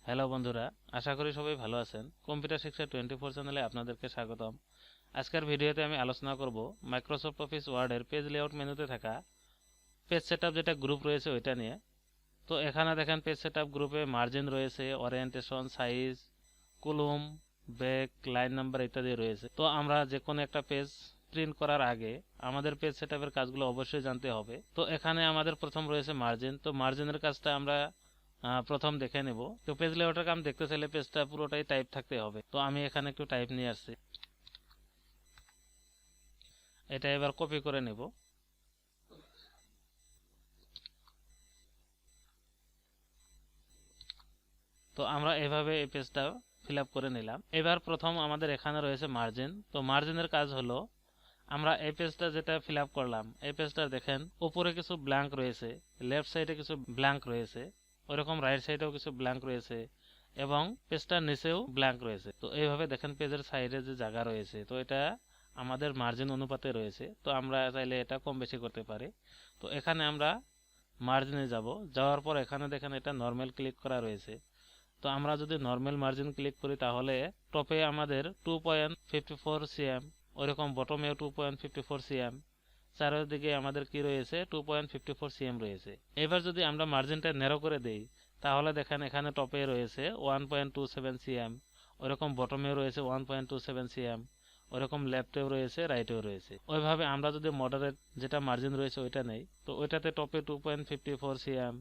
Hello বন্ধুরা, আশা করি সবাই ভালো আছেন। কম্পিউটার শিক্ষা 24 চ্যানেলে আপনাদেরকে স্বাগতম। আজকের ভিডিওতে আমি আলোচনা করব মাইক্রোসফট অফিস ওয়ার্ডের পেজ লেআউট মেনুতে থাকা পেজ সেটআপ যেটা গ্রুপ রয়েছে ওইটা নিয়ে। তো এখানে দেখেন পেজ সেটআপ গ্রুপে মার্জিন রয়েছে, ওরিয়েন্টেশন, সাইজ, কলম, ব্যাক, লাইন নাম্বার ইত্যাদি রয়েছে। তো আমরা যে কোনো একটা পেজ প্রিন্ট করার আগে আমাদের পেজ সেটআপের কাজগুলো অবশ্যই জানতে হবে। তো এখানে আমাদের প্রথম রয়েছে মার্জিন। তো মার্জিনের কাজটা আমরা প্রথম দেখে নেব। তো পেজ লেআউটের কাম দেখতে চাইলে পেজটা পুরোটাই টাইপ থাকতে হবে। তো আমি এখানে একটু টাইপ নিয়ে আসছি, এটা এবার কপি করে নেব। তো আমরা এভাবে এই পেজটা ফিল আপ করে নিলাম। এবার প্রথম আমাদের এখানে রয়েছে মার্জিন। তো মার্জিনের কাজ হলো আমরা এই পেজটা যেটা ফিল আপ করলাম, এই পেজটা দেখেন উপরে কিছু ব্ল্যাঙ্ক রয়েছে, লেফট সাইডে কিছু ব্ল্যাঙ্ক রয়েছে, ওইরকম রাইট সাইডেও কিছু ব্ল্যাঙ্ক রয়েছে এবং পেজটার নিচেও ব্ল্যাঙ্ক রয়েছে। তো এইভাবে দেখেন পেজের সাইডে যে জায়গা রয়েছে, তো এটা আমাদের মার্জিন অনুপাতে রয়েছে। তো আমরা চাইলে এটা কম বেশি করতে পারি। তো এখানে আমরা মার্জিনে যাব, যাওয়ার পর এখানে দেখেন এটা নরমাল ক্লিক করা রয়েছে। তো আমরা যদি নরমাল মার্জিন ক্লিক করি তাহলে টপে আমাদের 2.54 cm, ওইরকম বটমেও 2.54 cm, চারিদিকে আমাদের কি রয়েছে 2.54 cm রয়েছে। এবার যদি আমরা মার্জিনটা ন্যারো করে দেই তাহলে দেখেন এখানে টপে রয়েছে 1.27 cm, ওইরকম বটমেও রয়েছে 1.27 cm, ওইরকম লেফটেও রয়েছে, রাইটেও রয়েছে। ওইভাবে আমরা যদি মডারেট যেটা মার্জিন রয়েছে ওইটা নেই, তো ওইটাতে টপে 2.54 cm,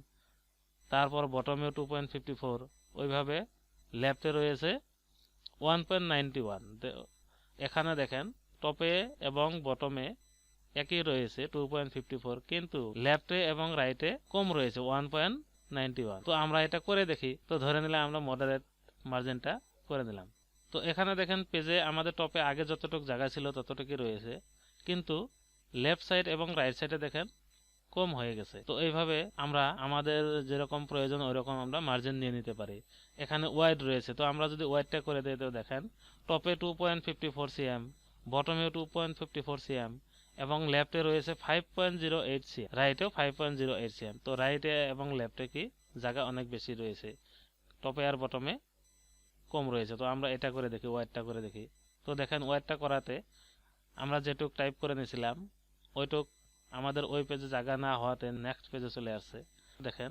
তারপর বটমেও 2.54, ওইভাবে লেফটে রয়েছে 1.91। এখানে দেখেন টপে এবং বটমে একই রয়েছে 2.54, কিন্তু লেফটে এবং রাইটে কম রয়েছে 1.91। তো আমরা এটা করে দেখি। তো ধরে নিলাম আমরা মডারেট মার্জিনটা করে নিলাম। তো এখানে দেখেন পেজে আমাদের টপে আগে যতটুকু জায়গা ছিল ততটুকুই রয়েছে, কিন্তু লেফট সাইড এবং রাইট সাইডে দেখেন কম হয়ে গেছে। তো এইভাবে আমরা আমাদের যেরকম প্রয়োজন ওইরকম আমরা মার্জিন নিয়ে নিতে পারি। এখানে ওয়াইড রয়েছে, তো আমরা যদি ওয়াইডটা করে দিই তো দেখেন টপে 2.54 cm, বটমেও 2.54 cm এবং লেফটে রয়েছে 5.08 cm, রাইটেও 5.08 cm। তো রাইটে এবং লেফটে কি জায়গা অনেক বেশি রয়েছে, টপে আর বটমে কম রয়েছে। তো আমরা এটা করে দেখি, ওয়াইডটা করে দেখি। তো দেখেন ওয়াইডটা করাতে আমরা যেটুক টাইপ করে নিয়েছিলাম ওইটুক আমাদের ওই পেজে জায়গা না হওয়াতে নেক্সট পেজে চলে আসছে। দেখেন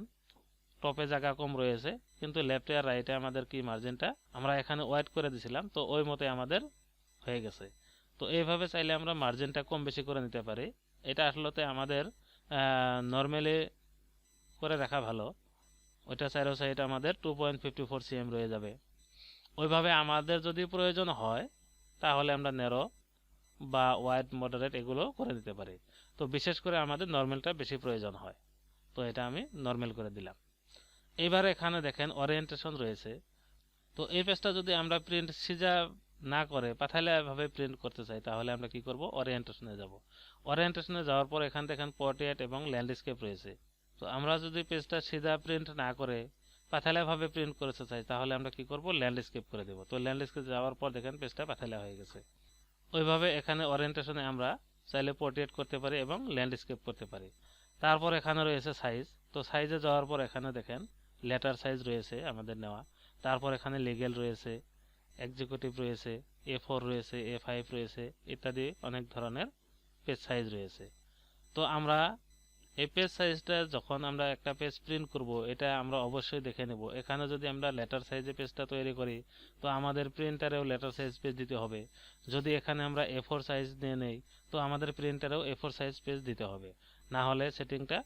টপে জায়গা কম রয়েছে, কিন্তু লেফটে আর রাইটে আমাদের কি মার্জিনটা আমরা এখানে ওয়াইড করে দিয়েছিলাম, তো ওই মতে আমাদের হয়ে গেছে। তো এইভাবে চাইলে আমরা মার্জিনটা কম বেশি করে নিতে পারি। এটা আসলে আমাদের নর্মালি করে রাখা ভালো। ওইটা চাইলেও সাইড আমাদের 2.54 cm রয়ে যাবে। ওইভাবে আমাদের যদি প্রয়োজন হয় তাহলে আমরা ন্যারো বা ওয়াইড, মডারেট এগুলো করে দিতে পারি। তো বিশেষ করে আমাদের নর্মালটা বেশি প্রয়োজন হয়, তো এটা আমি নর্মাল করে দিলাম। এবার এখানে দেখেন ওরিয়েন্টেশন রয়েছে। তো এই পেজটা যদি আমরা প্রিন্ট সিজা না করে পাথাইলা ভাবে প্রিন্ট করতে চাই তাহলে আমরা কি করব, ওরিয়েন্টেশনে যাব। ওরিয়েন্টেশনে যাওয়ার পর এখানে দেখেন পোর্ট্রেট এবং ল্যান্ডস্কেপ রয়েছে। তো আমরা যদি পেজটা সিধা প্রিন্ট না করে পাথাইলা ভাবে প্রিন্ট করতে চাই তাহলে আমরা কি করব, ল্যান্ডস্কেপ করে দেব। তো ল্যান্ডস্কেপ যাওয়ার পর দেখেন পেজটা পাথাইলা হয়ে গেছে। ওইভাবে এখানে ওরিয়েন্টেশনে আমরা চাইলে পোর্ট্রেট করতে পারি এবং ল্যান্ডস্কেপ করতে পারি। তারপর এখানে রয়েছে সাইজ। তো সাইজে যাওয়ার পর এখানে দেখেন লেটার সাইজ রয়েছে আমাদের নেওয়া। তারপর এখানে লিগ্যাল রয়েছে, এক্সিকিউটিভ রয়েছে, A4 রয়েছে, A5 রয়েছে ইত্যাদি অনেক ধরনের পেজ সাইজ রয়েছে। তো আমরা এই পেজ সাইজটা যখন আমরা একটা পেজ প্রিন্ট করব এটা আমরা অবশ্যই দেখে নেব। এখানে যদি আমরা লেটার সাইজে পেজটা তৈরি করি তো আমাদের প্রিন্টারেও লেটার সাইজ পেজ দিতে হবে। যদি এখানে আমরা A4 সাইজ নিয়ে নেই তো আমাদের প্রিন্টারেও A4 সাইজ পেজ দিতে হবে, না হলে সেটিংটা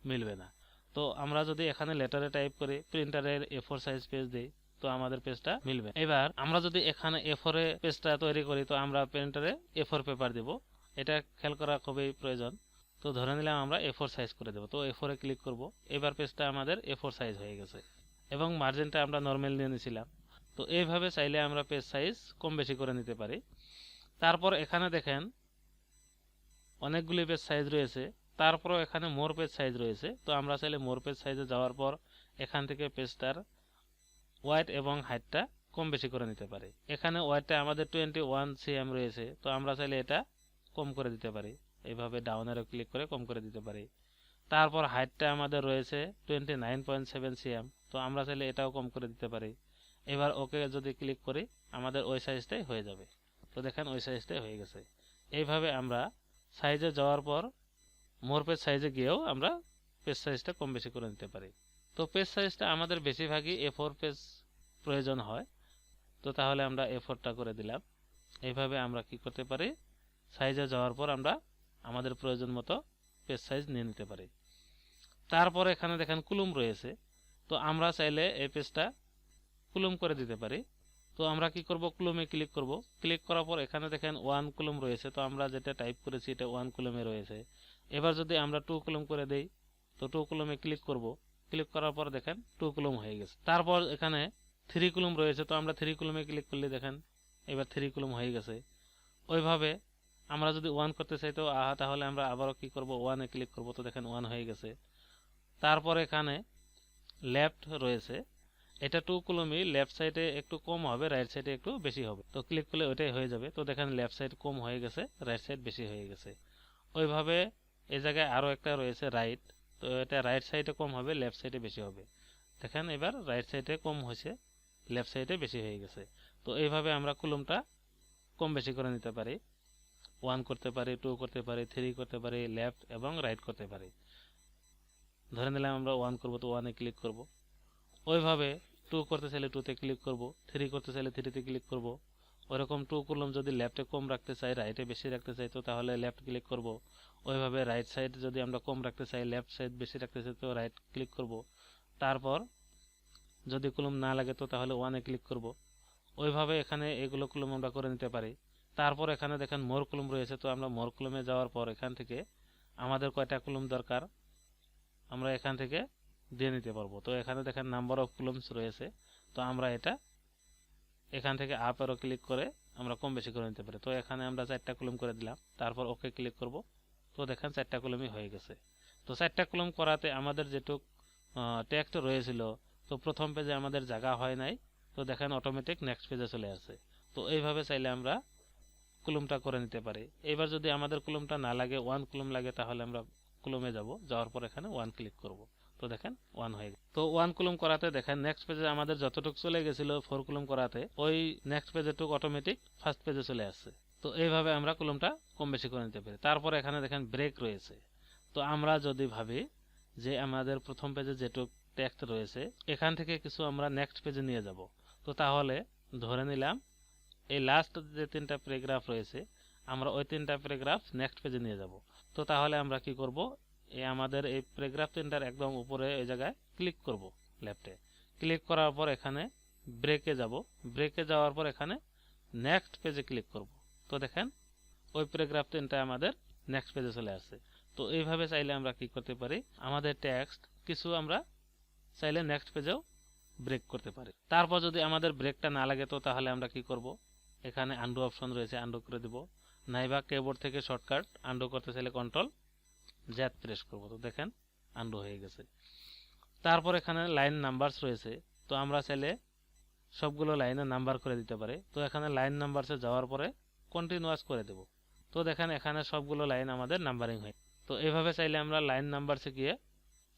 মিলবে না। তো আমরা যদি এখানে লেটারে টাইপ করি, প্রিন্টারের A4 সাইজ পেজ দিই, তো আমাদের পেজটা মিলবে। এবার আমরা যদি এখানে A4 এ পেজটা তৈরি করি তো আমরা প্রিন্টারে A4 পেপার দেব, এটা খেয়াল করা খুবই প্রয়োজন। তো ধরে নিলাম আমরা A4 সাইজ করে দেব। তো A4 এ ক্লিক করব। এবার পেজটা আমাদের A4 সাইজ হয়ে গেছে এবং মার্জিনটা আমরা নরমাল নিয়ে নিয়েছিলাম। তো এইভাবে চাইলে আমরা পেজ সাইজ কম বেশি করে নিতে পারি। তারপর এখানে দেখেন অনেকগুলি পেজ সাইজ রয়েছে, তারপর এখানে মোর পেজ সাইজ রয়েছে। তো আমরা চাইলে মোর পেজ সাইজে যাওয়ার পর এখান থেকে পেজটার ওয়াইড এবং হাইটটা কম বেশি করে নিতে পারি। এখানে ওয়াইডটা আমাদের 21 cm রয়েছে, তো আমরা চাইলে এটা কম করে দিতে পারি। এইভাবে ডাউন অ্যারো ক্লিক করে কম করে দিতে পারি। তারপর হাইটটা আমাদের রয়েছে 29.7 cm, তো আমরা চাইলে এটাও কম করে দিতে পারি। এবার ওকে যদি ক্লিক করি আমাদের ওই সাইজটাই হয়ে যাবে। তো দেখেন ওই সাইজটাই হয়ে গেছে। এইভাবে আমরা সাইজে যাওয়ার পর মোর পেজ সাইজে গিয়েও আমরা পেজ সাইজটা কম বেশি করে নিতে পারি। তো পেজ সাইজটা আমাদের বেশিরভাগই A4 পেজ প্রয়োজন হয়। তো তাহলে আমরা A4টা করে দিলাম। এইভাবে আমরা কি করতে পারি, সাইজে যাওয়ার পর আমরা আমাদের প্রয়োজন মতো পেজ সাইজ নিয়ে নিতে পারি। তারপর এখানে দেখেন কলম রয়েছে। তো আমরা চাইলে এই পেজটা কলম করে দিতে পারি। তো আমরা কি করব, কলমে ক্লিক করব। ক্লিক করার পর এখানে দেখেন 1 কলম রয়েছে। তো আমরা যেটা টাইপ করেছি এটা 1 কলমে রয়েছে। এবার যদি আমরা 2 কলম করে দেই, তো 2 কলমে ক্লিক করব। ক্লিক করার পর দেখেন 2 কলম হয়ে গেছে। তারপর এখানে 3 কলম রয়েছে। তো আমরা 3 কলমে ক্লিক করলে দেখেন এবার 3 কলম হয়ে গেছে। ওইভাবে আমরা যদি 1 করতে চাই তো তাহলে আমরা আবারও কি করব, 1 এ ক্লিক করব। তো দেখেন 1 হয়ে গেছে। তারপর এখানে লেফট রয়েছে, এটা 2 কলমই, লেফট সাইডে একটু কম হবে, রাইট সাইডে একটু বেশি হবে। তো ক্লিক করলে ওইটাই হয়ে যাবে। তো দেখেন লেফট সাইড কম হয়ে গেছে, রাইট সাইড বেশি হয়ে গেছে। ওইভাবে এই জায়গায় আরো একটা রয়েছে রাইট। তো এটা রাইট সাইডে কম হবে, লেফট সাইডে বেশি হবে। দেখেন এবার রাইট সাইডে কম হয়েছে, লেফট সাইডে বেশি হয়ে গেছে। তো এইভাবে আমরা কলমটা কম বেশি করে নিতে পারি। 1 করতে পারি, 2 করতে পারি, 3 করতে পারি, লেফট এবং রাইট করতে পারি। ধরে নিলাম আমরা 1 করব, তো 1 এ ক্লিক করব। ওইভাবে 2 করতে চাইলে 2 তে ক্লিক করব, 3 করতে চাইলে 3 তে ক্লিক করব। ওরকম 2 কলম যদি লেফটে কম রাখতে চাই, রাইটে বেশি রাখতে চাই, তো তাহলে লেফট ক্লিক করব। ওইভাবে রাইট সাইড যদি আমরা কম রাখতে চাই, লেফট সাইড বেশি রাখতে চাই, তো রাইট ক্লিক করব। তারপর যদি কলম না লাগে তো তাহলে 1 এ ক্লিক করব। ওইভাবে এখানে এগুলো কলম আমরা করে নিতে পারি। তারপর এখানে দেখেন মোর কলম রয়েছে। তো আমরা মোর কলমে যাওয়ার পর এখান থেকে আমাদের কয়টা কলম দরকার আমরা এখান থেকে দিয়ে নিতে পারবো। তো এখানে দেখেন নাম্বার অফ কলমস রয়েছে। তো আমরা এটা এখান থেকে আপ অ্যারো ক্লিক করে আমরা কম বেশি করে নিতে পারি। তো এখানে আমরা 4টা কলম করে দিলাম। তারপর ওকে ক্লিক করব। তো দেখেন 4টা কলমই হয়ে গেছে। তো 4টা কলম করাতে আমাদের যেটুক টেক্সট রয়েছিল, তো প্রথম পেজে আমাদের জায়গা হয় নাই। তো দেখেন অটোমেটিক নেক্সট পেজে চলে আসে। তো এইভাবে চাইলে আমরা কলমটা করে নিতে পারি। এবার যদি আমাদের কলমটা না লাগে, 1 কলম লাগে, তাহলে আমরা কলমে যাব, যাওয়ার পর এখানে 1 ক্লিক করব। তো দেখেন 1 হয়ে গেছে। তো 1 কলম করাতে দেখেন নেক্সট পেজে আমাদের যতটুকু চলে গেছিল 4 কলম করাতে, ওই নেক্সট পেজেটুকু অটোমেটিক ফার্স্ট পেজে চলে আসছে। তো এইভাবে আমরা কলমটা কম বেশি করে নিতে পারি। তারপর এখানে দেখেন ব্রেক রয়েছে। তো আমরা যদি ভাবি যে আমাদের প্রথম পেজে যেটুকু টেক্সট রয়েছে এখান থেকে কিছু আমরা নেক্সট পেজে নিয়ে যাব, তো তাহলে ধরে নিলাম এই লাস্ট যে 3টা প্যারাগ্রাফ রয়েছে আমরা ওই 3টা প্যারাগ্রাফ নেক্সট পেজে নিয়ে যাব। তো তাহলে আমরা কি করব, আমাদের এই প্যারাগ্রাফ 3টার একদম উপরে এই জায়গায় ক্লিক করব, লেফটে ক্লিক করার পর এখানে ব্রেকে যাব। ব্রেকে যাওয়ার পর এখানে নেক্সট পেজে ক্লিক করব। তো দেখেন ওই প্যারাগ্রাফ 3টা আমাদের নেক্সট পেজে চলে আসছে। তো এইভাবে চাইলে আমরা কি করতে পারি, আমাদের টেক্সট কিছু আমরা চাইলে নেক্সট পেজেও ব্রেক করতে পারি। তারপর যদি আমাদের ব্রেকটা না লাগে তো তাহলে আমরা কি করব, এখানে আন্ডু অপশন রয়েছে, আন্ডু করে দিব। নাইবা কিবোর্ড থেকে শর্টকাট আন্ডু করতে চাইলে কন্ট্রোল জেড প্রেস করব। তো দেখেন আন্ডু হয়ে গেছে। তারপর এখানে লাইন নাম্বারস রয়েছে। তো আমরা চাইলে সবগুলো লাইনে নাম্বার করে দিতে পারি। তো এখানে লাইন নাম্বারসে যাওয়ার পরে কন্টিনিউয়াস করে দেব। তো দেখেন এখানে সবগুলো লাইন আমাদের নাম্বারিং হয়। তো এইভাবে চাইলে আমরা লাইন নাম্বারসে গিয়ে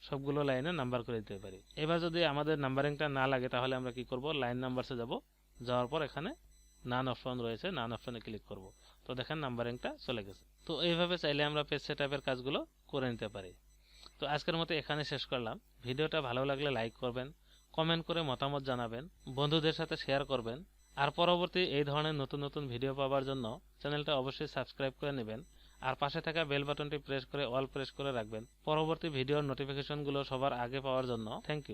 সবগুলো লাইনে নাম্বার করে দিতে পারি। এবার যদি আমাদের নাম্বারিংটা না লাগে তাহলে আমরা কি করব, লাইন নাম্বারসে যাব, যাওয়ার পর এখানে নান অপশন রয়েছে, নান অপশনে ক্লিক করব। তো দেখেন নাম্বারিংটা চলে গেছে। তো এইভাবে চাইলে আমরা পেজ সেটআপের কাজগুলো করে নিতে পারি। তো আজকের মতো এখানে শেষ করলাম। ভিডিওটা ভালো লাগলে লাইক করবেন, কমেন্ট করে মতামত জানাবেন, বন্ধুদের সাথে শেয়ার করবেন। আর পরবর্তী এই ধরনের নতুন নতুন ভিডিও পাওয়ার জন্য চ্যানেলটা অবশ্যই সাবস্ক্রাইব করে নেবেন। আর পাশে থাকা বেল বাটনটি প্রেস করে অল প্রেস করে রাখবেন পরবর্তী ভিডিওর নোটিফিকেশনগুলো সবার আগে পাওয়ার জন্য। Thank you.